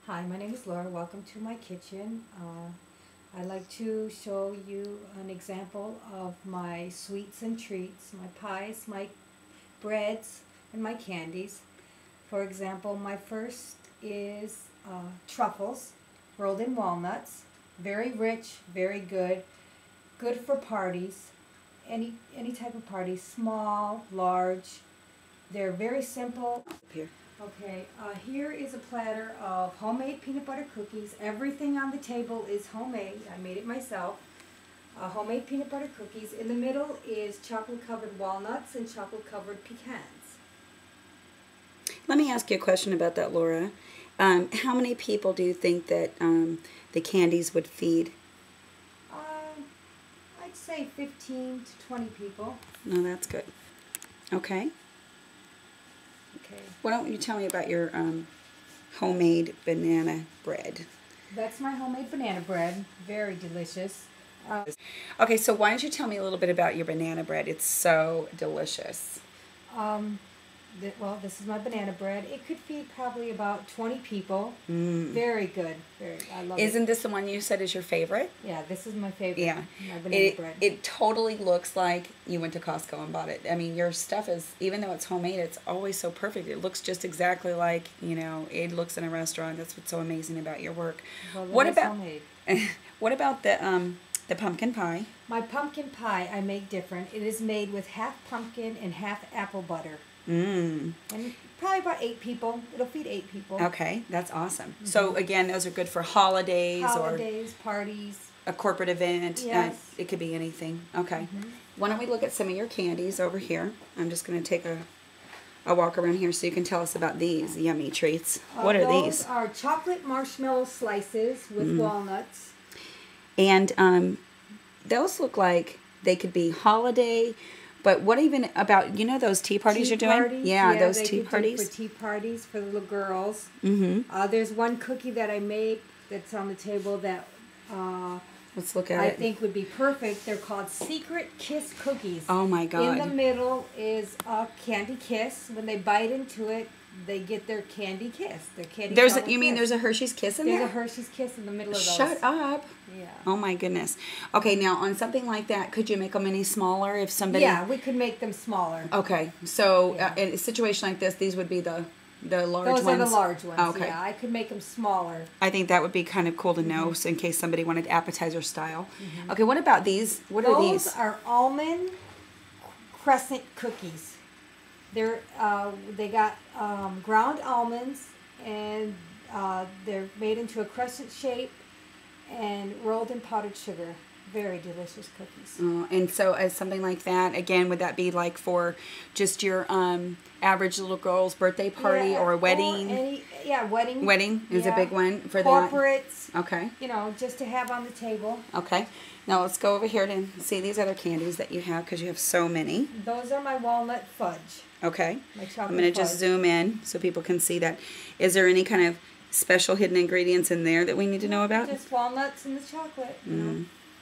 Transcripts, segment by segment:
Hi, my name is Laura. Welcome to my kitchen. I'd like to show you an example of my sweets and treats, my pies, my breads, and my candies. For example, my first is truffles rolled in walnuts. Very rich, very good. Good for parties, any type of party, small, large. They're very simple. Here. Okay, here is a platter of homemade peanut butter cookies. Everything on the table is homemade. I made it myself. Homemade peanut butter cookies. In the middle is chocolate-covered walnuts and chocolate-covered pecans. Let me ask you a question about that, Laura. How many people do you think that the candies would feed? I'd say 15 to 20 people. No, that's good. Okay. Okay. Why don't you tell me about your homemade banana bread? That's my homemade banana bread. Very delicious. Okay, so why don't you tell me a little bit about your banana bread? It's so delicious. Well, this is my banana bread. It could feed probably about 20 people. Mm. Very good. I love it. Isn't this the one you said is your favorite? Yeah, this is my favorite. Yeah. My banana bread. It totally looks like you went to Costco and bought it. I mean, your stuff is, even though it's homemade, it's always so perfect. It looks just exactly like, it looks in a restaurant. That's what's so amazing about your work. Well, What about homemade. what about the pumpkin pie? My pumpkin pie I make different. It is made with half pumpkin and half apple butter. Mm. And probably about 8 people. It'll feed 8 people. Okay, that's awesome. Mm-hmm. So again, those are good for holidays, parties. A corporate event. Yes. It could be anything. Okay. Mm-hmm. Why don't we look at some of your candies over here? I'm just going to take a walk around here so you can tell us about these yummy treats. What are these? Those are chocolate marshmallow slices with walnuts. And those look like they could be holiday. But what even about, those tea parties you're doing? Parties? Yeah, those they tea could parties. do for tea parties for the little girls. Mm-hmm. There's one cookie that I made that's on the table that let's look at I it. think would be perfect. They're called Secret Kiss cookies. Oh my God. In the middle is a candy kiss. When they bite into it, they get their candy kiss. Their candy. You mean there's a Hershey's Kiss in there? There's a Hershey's Kiss in the middle of those. Shut up. Yeah. Oh my goodness. Okay, now on something like that, could you make them any smaller if somebody... Yeah, we could make them smaller. Okay, so Yeah. in a situation like this, these would be the large ones? Those are the large ones, okay. yeah. I could make them smaller. I think that would be kind of cool to know, so in case somebody wanted appetizer style. Okay, what about these? What are these? Those are almond crescent cookies. They got ground almonds, and they're made into a crescent shape and rolled in powdered sugar. Very delicious cookies. And so as something like that, again, would that be like for just your average little girl's birthday party or a wedding? Wedding. Wedding is a big one for corporates, that. Okay. Just to have on the table. Okay. Now let's go over here to see these other candies that you have, because you have so many. Those are my walnut fudge. Okay. My chocolate I'm going to just zoom in so people can see that. Is there any kind of special hidden ingredients in there that we need to know about? Just walnuts and the chocolate.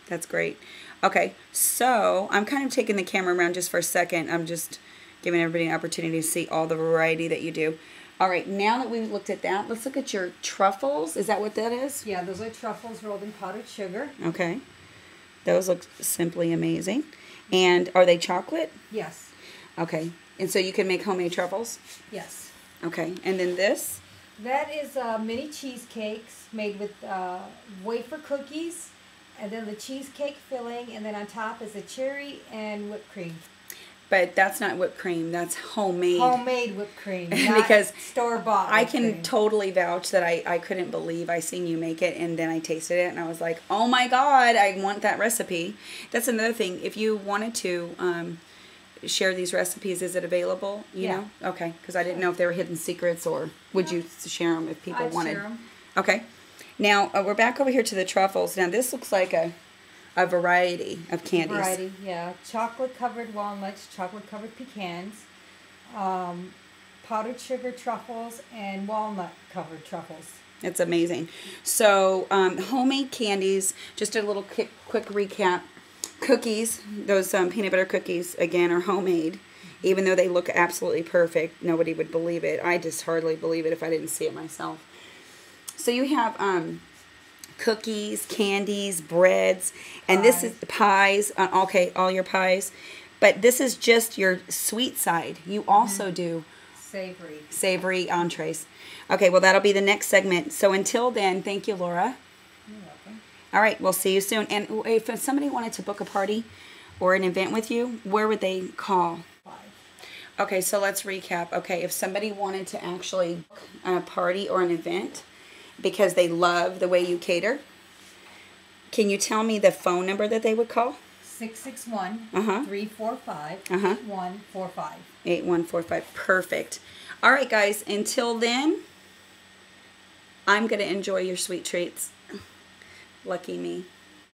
That's great. Okay, so I'm kind of taking the camera around just for a second. I'm just giving everybody an opportunity to see all the variety that you do. All right, now that we've looked at that, let's look at your truffles. Is that what that is? Yeah, those are truffles rolled in powdered sugar. Okay. Those look simply amazing. And are they chocolate? Yes. Okay. And so you can make homemade truffles? Yes. Okay. And then this? That is mini cheesecakes made with wafer cookies, and then the cheesecake filling, and then on top is a cherry and whipped cream. But that's not whipped cream. That's homemade. Homemade whipped cream, because store-bought. I can totally vouch that I couldn't believe I seen you make it, and then I tasted it, and I was like, oh my God, I want that recipe. That's another thing. If you wanted to share these recipes, is it available? You know? Okay, because I didn't know if they were hidden secrets, or would you share them if people wanted? I'd share them. Okay. Now, we're back over here to the truffles. Now, this looks like a variety of candies. Variety, yeah. Chocolate-covered walnuts, chocolate-covered pecans, powdered sugar truffles, and walnut-covered truffles. It's amazing. So, homemade candies, just a little quick recap. Cookies, those peanut butter cookies, again, are homemade. Even though they look absolutely perfect, nobody would believe it. I just hardly believe it if I didn't see it myself. So you have cookies, candies, breads, and this is pies. Okay, all your pies. But this is just your sweet side. You also do savory entrees. Okay, well, that'll be the next segment. So until then, thank you, Laura. You're welcome. All right, we'll see you soon. And if somebody wanted to book a party or an event with you, where would they call? 5. Okay, so let's recap. Okay, if somebody wanted to actually book a party or an event because they love the way you cater, can you tell me the phone number that they would call? 661-345-8145. 8145. Perfect. All right, guys. Until then, I'm going to enjoy your sweet treats. Lucky me.